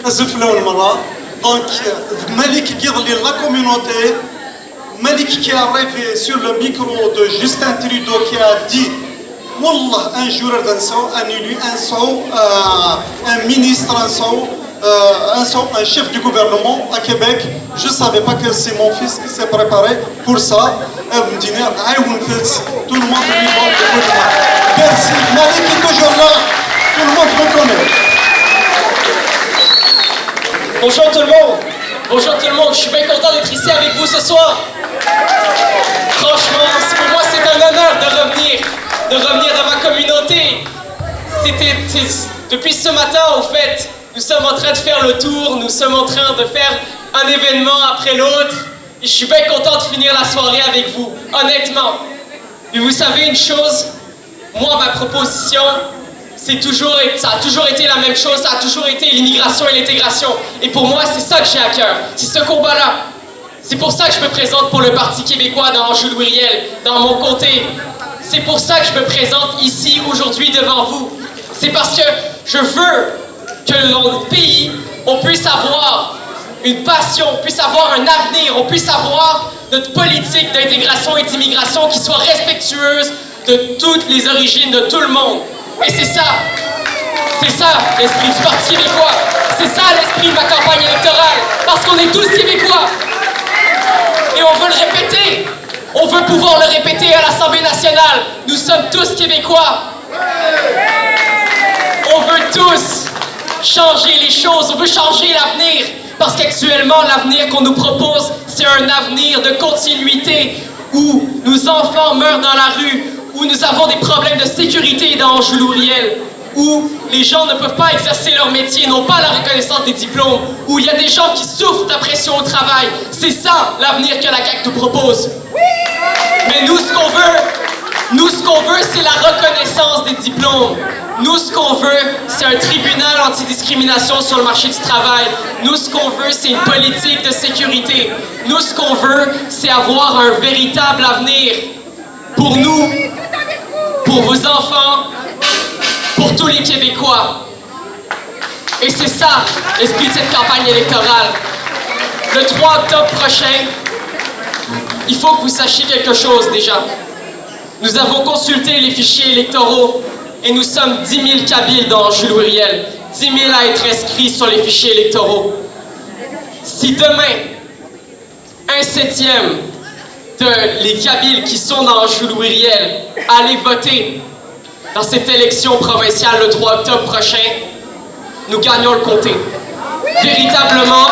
Donc, Malik qui est la communauté, Malik qui a rêvé sur le micro de Justin Trudeau qui a dit Wallah, un jour, un élu, un ministre, un chef du gouvernement à Québec. Je ne savais pas que c'est mon fils qui s'est préparé pour ça. Tout le monde lui demande de ça. Merci. Malik est toujours là. Tout le monde me connaît. Bonjour tout le monde. Bonjour tout le monde. Je suis bien content d'être ici avec vous ce soir. Franchement, pour moi c'est un honneur de revenir dans ma communauté. Depuis ce matin, au fait, nous sommes en train de faire le tour, nous sommes en train de faire un événement après l'autre. Et je suis bien content de finir la soirée avec vous, honnêtement. Et vous savez une chose, moi, ma proposition, ça a toujours été la même chose, ça a toujours été l'immigration et l'intégration. Et pour moi, c'est ça que j'ai à cœur, c'est ce combat-là. C'est pour ça que je me présente pour le Parti québécois dans Anjou-Louis-Riel, dans mon comté. C'est pour ça que je me présente ici, aujourd'hui, devant vous. C'est parce que je veux que dans notre pays, on puisse avoir une passion, on puisse avoir un avenir, on puisse avoir notre politique d'intégration et d'immigration qui soit respectueuse de toutes les origines de tout le monde. Et c'est ça l'esprit du Parti québécois. C'est ça l'esprit de ma campagne électorale. Parce qu'on est tous québécois. Et on veut le répéter. On veut pouvoir le répéter à l'Assemblée nationale. Nous sommes tous québécois. On veut tous changer les choses. On veut changer l'avenir. Parce qu'actuellement, l'avenir qu'on nous propose, c'est un avenir de continuité où nos enfants meurent dans la rue, où nous avons des problèmes de sécurité dans Anjou-Louis-Riel, où les gens ne peuvent pas exercer leur métier, n'ont pas la reconnaissance des diplômes, où il y a des gens qui souffrent de la pression au travail. C'est ça l'avenir que la CAQ nous propose. Mais nous, ce qu'on veut, c'est la reconnaissance des diplômes. Nous, ce qu'on veut, c'est un tribunal antidiscrimination sur le marché du travail. Nous, ce qu'on veut, c'est une politique de sécurité. Nous, ce qu'on veut, c'est avoir un véritable avenir pour nous, pour vos enfants, pour tous les Québécois. Et c'est ça l'esprit de cette campagne électorale. Le 3 octobre prochain, il faut que vous sachiez quelque chose déjà. Nous avons consulté les fichiers électoraux et nous sommes 10 000 Kabyles dans Anjou-Louis-Riel. 10 000 à être inscrits sur les fichiers électoraux. Si demain, 1/7 les Kabyles qui sont dans Anjou-Louis-Riel allaient voter dans cette élection provinciale le 3 octobre prochain, nous gagnons le comté. Véritablement,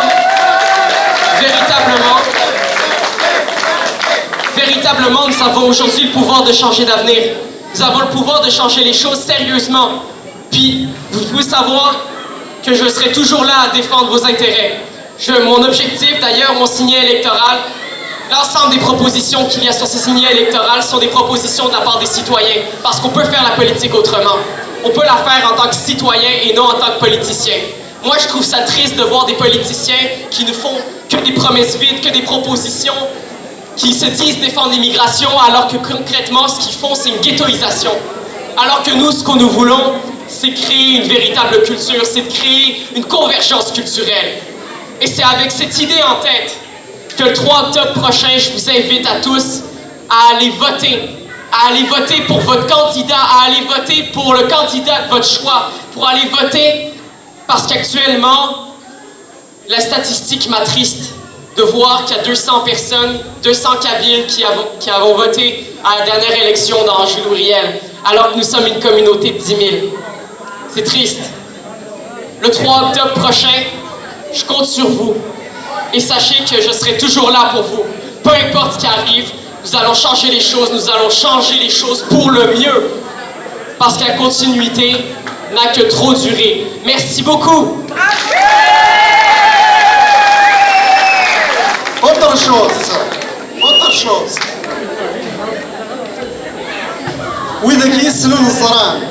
nous avons aujourd'hui le pouvoir de changer d'avenir. Nous avons le pouvoir de changer les choses sérieusement. Puis, vous pouvez savoir que je serai toujours là à défendre vos intérêts. Mon objectif, d'ailleurs, mon signet électoral, l'ensemble des propositions qu'il y a sur ce signet électoral sont des propositions de la part des citoyens. Parce qu'on peut faire la politique autrement. On peut la faire en tant que citoyen et non en tant que politicien. Moi, je trouve ça triste de voir des politiciens qui ne font que des promesses vides, que des propositions, qui se disent défendre l'immigration, alors que concrètement, ce qu'ils font, c'est une ghettoisation. Alors que nous, ce que nous voulons, c'est créer une véritable culture, c'est de créer une convergence culturelle. Et c'est avec cette idée en tête que le 3 octobre prochain, je vous invite à tous à aller voter pour votre candidat, à aller voter pour le candidat de votre choix, pour aller voter parce qu'actuellement, la statistique m'attriste de voir qu'il y a 200 personnes, 200 Kabyles qui avons voté à la dernière élection dans Anjou-Louis-Riel, alors que nous sommes une communauté de 10 000. C'est triste. Le 3 octobre prochain, je compte sur vous. Et sachez que je serai toujours là pour vous. Peu importe ce qui arrive, nous allons changer les choses, nous allons changer les choses pour le mieux. Parce que la continuité n'a que trop duré. Merci beaucoup. Autre chose. Oui,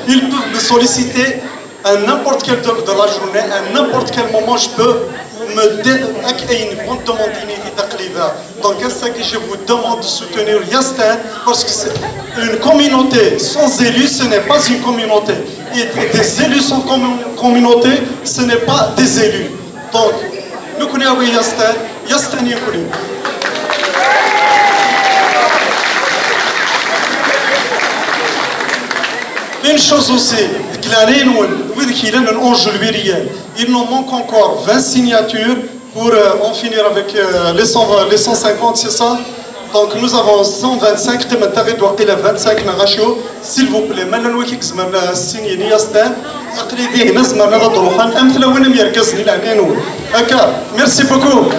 ils peuvent me solliciter à n'importe quelle heure de la journée, à n'importe quel moment, je peux me donc, c'est ce que je vous demande de soutenir Justin, parce que c'est une communauté sans élus, ce n'est pas une communauté. Et des élus sans communauté, ce n'est pas des élus. Donc, nous connaissons Yastan, Yastan Yakuli. Une chose aussi, il nous manque encore 20 signatures pour en finir avec les 150, c'est ça? Donc nous avons 125, tu m'as dit qu'il y a 25 ratio. S'il vous plaît, maintenant que vous avez signé Yastan, merci beaucoup.